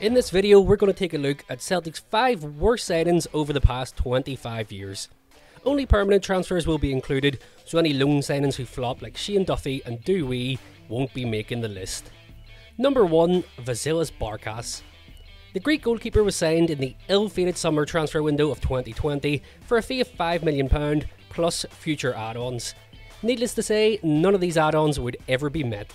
In this video, we're going to take a look at Celtic's 5 worst signings over the past 25 years. Only permanent transfers will be included, so any loan signings who flop like Shane Duffy and Dewey won't be making the list. Number 1. Vasilis Barkas. The Greek goalkeeper was signed in the ill-fated summer transfer window of 2020 for a fee of £5 million plus future add-ons. Needless to say, none of these add-ons would ever be met.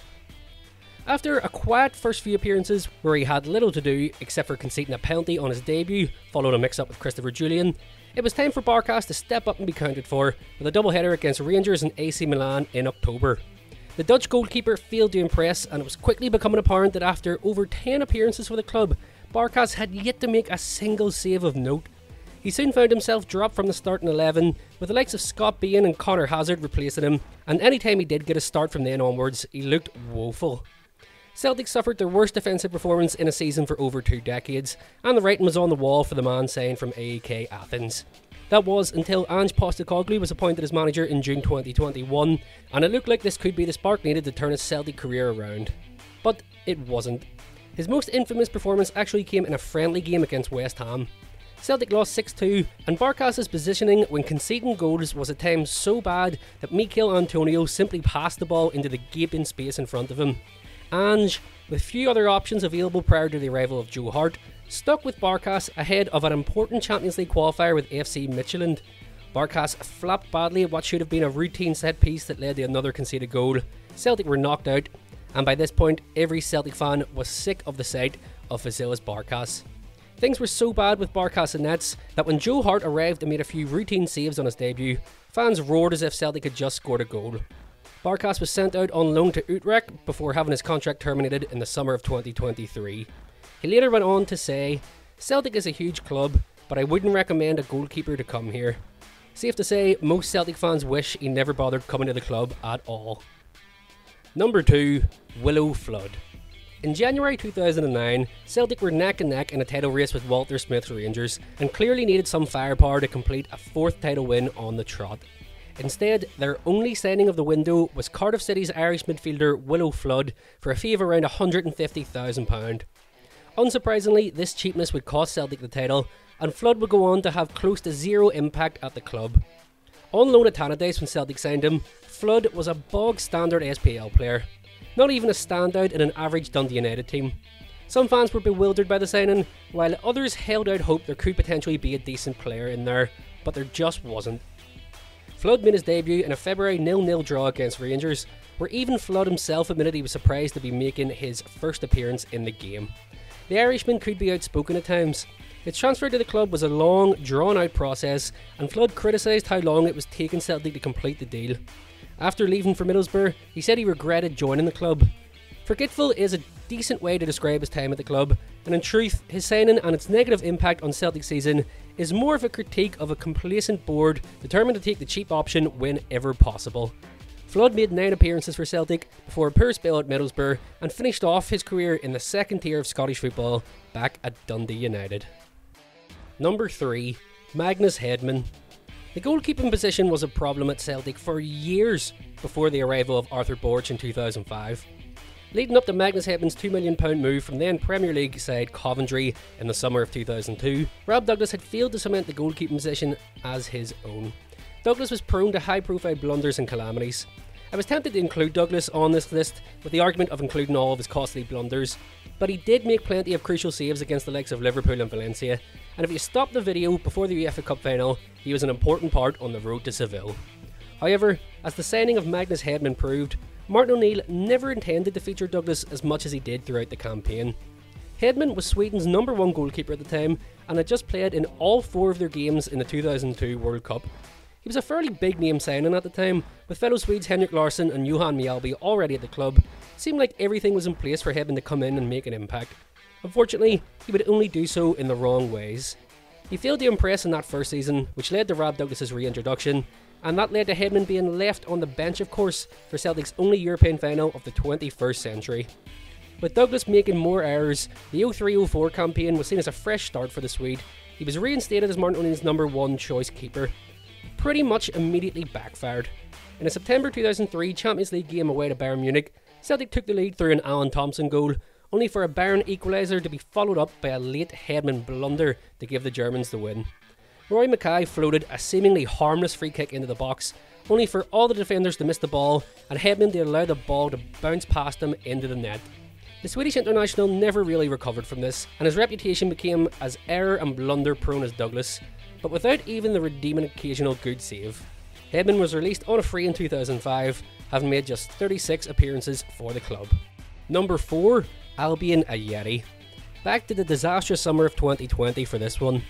After a quiet first few appearances where he had little to do except for conceding a penalty on his debut following a mix-up with Christopher Julian, it was time for Barkas to step up and be counted for with a double-header against Rangers and AC Milan in October. The Dutch goalkeeper failed to impress, and it was quickly becoming apparent that after over 10 appearances for the club, Barkas had yet to make a single save of note. He soon found himself dropped from the starting 11, with the likes of Scott Bain and Connor Hazard replacing him, and anytime he did get a start from then onwards, he looked woeful. Celtic suffered their worst defensive performance in a season for over 2 decades, and the writing was on the wall for the man signed from AEK Athens. That was until Ange Postecoglou was appointed as manager in June 2021, and it looked like this could be the spark needed to turn his Celtic career around. But it wasn't. His most infamous performance actually came in a friendly game against West Ham. Celtic lost 6-2, and Barkas' positioning when conceding goals was at times so bad that Mikel Antonio simply passed the ball into the gaping space in front of him. Ange, with few other options available prior to the arrival of Joe Hart, stuck with Barkas ahead of an important Champions League qualifier with FC Midtjylland. Barkas flopped badly at what should have been a routine set piece that led to another conceded goal. Celtic were knocked out, and by this point every Celtic fan was sick of the sight of Vasilis Barkas. Things were so bad with Barkas and nets that when Joe Hart arrived and made a few routine saves on his debut, fans roared as if Celtic had just scored a goal. Barkas was sent out on loan to Utrecht before having his contract terminated in the summer of 2023. He later went on to say, "Celtic is a huge club, but I wouldn't recommend a goalkeeper to come here." Safe to say, most Celtic fans wish he never bothered coming to the club at all. Number 2. Willo Flood. In January 2009, Celtic were neck and neck in a title race with Walter Smith's Rangers and clearly needed some firepower to complete a 4th title win on the trot. Instead, their only signing of the window was Cardiff City's Irish midfielder Willo Flood for a fee of around £150,000. Unsurprisingly, this cheapness would cost Celtic the title, and Flood would go on to have close to zero impact at the club. On loan at Tannadice when Celtic signed him, Flood was a bog-standard SPL player, not even a standout in an average Dundee United team. Some fans were bewildered by the signing, while others held out hope there could potentially be a decent player in there, but there just wasn't. Flood made his debut in a February 0-0 draw against Rangers, where even Flood himself admitted he was surprised to be making his first appearance in the game. The Irishman could be outspoken at times. His transfer to the club was a long, drawn-out process, and Flood criticised how long it was taking Celtic to complete the deal. After leaving for Middlesbrough, he said he regretted joining the club. Forgetful is a decent way to describe his time at the club, and in truth, his signing and its negative impact on Celtic's season is more of a critique of a complacent board determined to take the cheap option whenever possible. Flood made 9 appearances for Celtic before a poor spell at Middlesbrough and finished off his career in the 2nd tier of Scottish football back at Dundee United. Number 3. Magnus Hedman. The goalkeeping position was a problem at Celtic for years before the arrival of Arthur Borch in 2005. Leading up to Magnus Hedman's £2 million move from then Premier League side Coventry in the summer of 2002, Rob Douglas had failed to cement the goalkeeping position as his own. Douglas was prone to high-profile blunders and calamities. I was tempted to include Douglas on this list with the argument of including all of his costly blunders, but he did make plenty of crucial saves against the likes of Liverpool and Valencia, and if you stop the video before the UEFA Cup final, he was an important part on the road to Seville. However, as the signing of Magnus Hedman proved, Martin O'Neill never intended to feature Douglas as much as he did throughout the campaign. Hedman was Sweden's number 1 goalkeeper at the time and had just played in all 4 of their games in the 2002 World Cup. He was a fairly big name signing at the time, with fellow Swedes Henrik Larsson and Johan Mjällby already at the club. It seemed like everything was in place for Hedman to come in and make an impact. Unfortunately, he would only do so in the wrong ways. He failed to impress in that first season, which led to Rob Douglas' reintroduction, and that led to Hedman being left on the bench, of course, for Celtic's only European final of the 21st century. With Douglas making more errors, the 03-04 campaign was seen as a fresh start for the Swede. He was reinstated as Martin O'Neill's number 1 choice keeper. It pretty much immediately backfired. In a September 2003 Champions League game away to Bayern Munich, Celtic took the lead through an Alan Thompson goal, only for a barren equaliser to be followed up by a late Hedman blunder to give the Germans the win. Roy Mackay floated a seemingly harmless free kick into the box, only for all the defenders to miss the ball and Hedman to allow the ball to bounce past him into the net. The Swedish international never really recovered from this, and his reputation became as error and blunder prone as Douglas, but without even the redeeming occasional good save. Hedman was released on a free in 2005, having made just 36 appearances for the club. Number 4, Albion Ajeti. Back to the disastrous summer of 2020 for this one.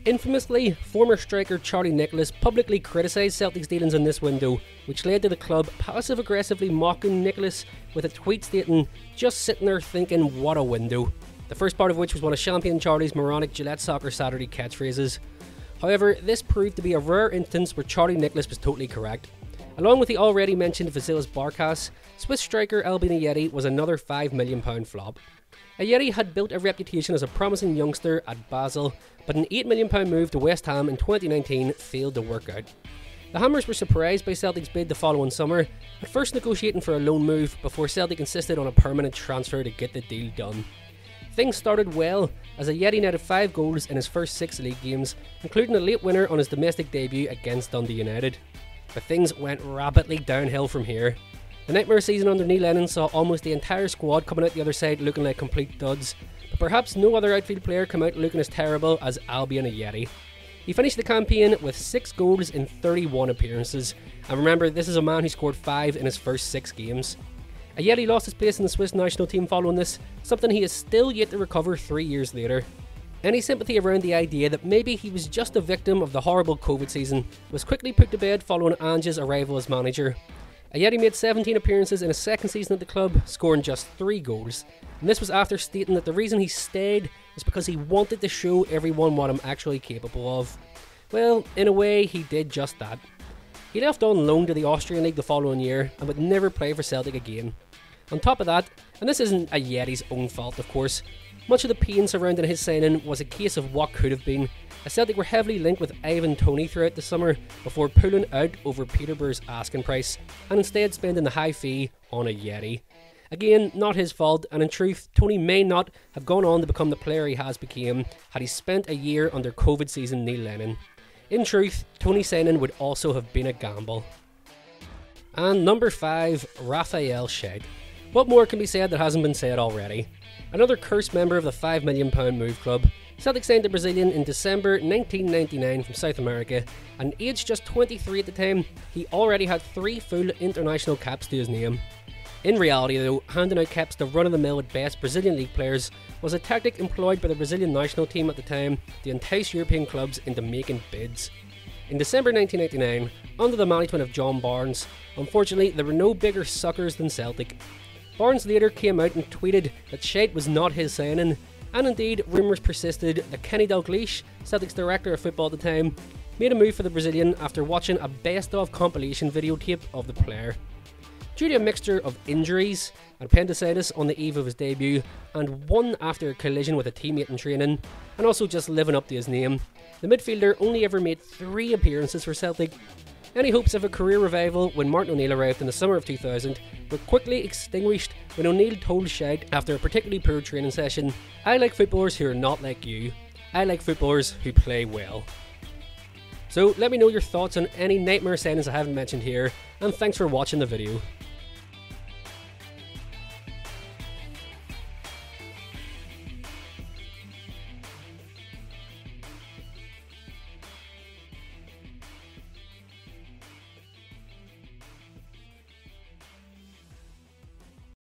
Infamously, former striker Charlie Nicholas publicly criticised Celtic's dealings in this window, which led to the club passive-aggressively mocking Nicholas with a tweet stating, "Just sitting there thinking, what a window." The first part of which was one of Champion Charlie's moronic Gillette Soccer Saturday catchphrases. However, this proved to be a rare instance where Charlie Nicholas was totally correct. Along with the already mentioned Vasilis Barkas, Swiss striker Albion Ajeti was another £5 million flop. Ajeti had built a reputation as a promising youngster at Basel, but an £8 million move to West Ham in 2019 failed to work out. The Hammers were surprised by Celtic's bid the following summer, at first negotiating for a loan move before Celtic insisted on a permanent transfer to get the deal done. Things started well, as Ajeti netted 5 goals in his first 6 league games, including a late winner on his domestic debut against Dundee United. But things went rapidly downhill from here. The nightmare season under Neil Lennon saw almost the entire squad coming out the other side looking like complete duds, but perhaps no other outfield player came out looking as terrible as Albion Ajeti. He finished the campaign with 6 goals in 31 appearances, and remember, this is a man who scored 5 in his first 6 games. Ajeti lost his place in the Swiss national team following this, something he is still yet to recover 3 years later. Any sympathy around the idea that maybe he was just a victim of the horrible COVID season was quickly put to bed following Ainho's arrival as manager. Ajeti made 17 appearances in his second season at the club, scoring just 3 goals, and this was after stating that the reason he stayed was because he wanted to show everyone what I'm actually capable of. Well, in a way, he did just that. He left on loan to the Austrian League the following year and would never play for Celtic again. On top of that, and this isn't Ajeti's own fault of course, much of the pain surrounding his signing was a case of what could have been, as Celtic were heavily linked with Ivan Toney throughout the summer before pulling out over Peterborough's asking price and instead spending the high fee on Ajeti. Again, not his fault, and in truth, Toney may not have gone on to become the player he has become had he spent a year under COVID season Neil Lennon. In truth, Toney's signing would also have been a gamble. And number 5, Raphael Scheidt. What more can be said that hasn't been said already? Another cursed member of the £5 million move club, Celtic signed the Brazilian in December 1999 from South America, and aged just 23 at the time, he already had 3 full international caps to his name. In reality though, handing out caps to run-of-the-mill at best Brazilian league players was a tactic employed by the Brazilian national team at the time to entice European clubs into making bids. In December 1999, under the management of John Barnes, unfortunately there were no bigger suckers than Celtic. Barnes later came out and tweeted that Scheidt was not his signing, and indeed rumours persisted that Kenny Dalglish, Celtic's director of football at the time, made a move for the Brazilian after watching a best-of compilation videotape of the player. Due to a mixture of injuries, appendicitis on the eve of his debut, and one after a collision with a teammate in training, and also just living up to his name, the midfielder only ever made 3 appearances for Celtic. Any hopes of a career revival when Martin O'Neill arrived in the summer of 2000 were quickly extinguished when O'Neill told Scheidt after a particularly poor training session, "I like footballers who are not like you. I like footballers who play well." So let me know your thoughts on any nightmare signings I haven't mentioned here, and thanks for watching the video.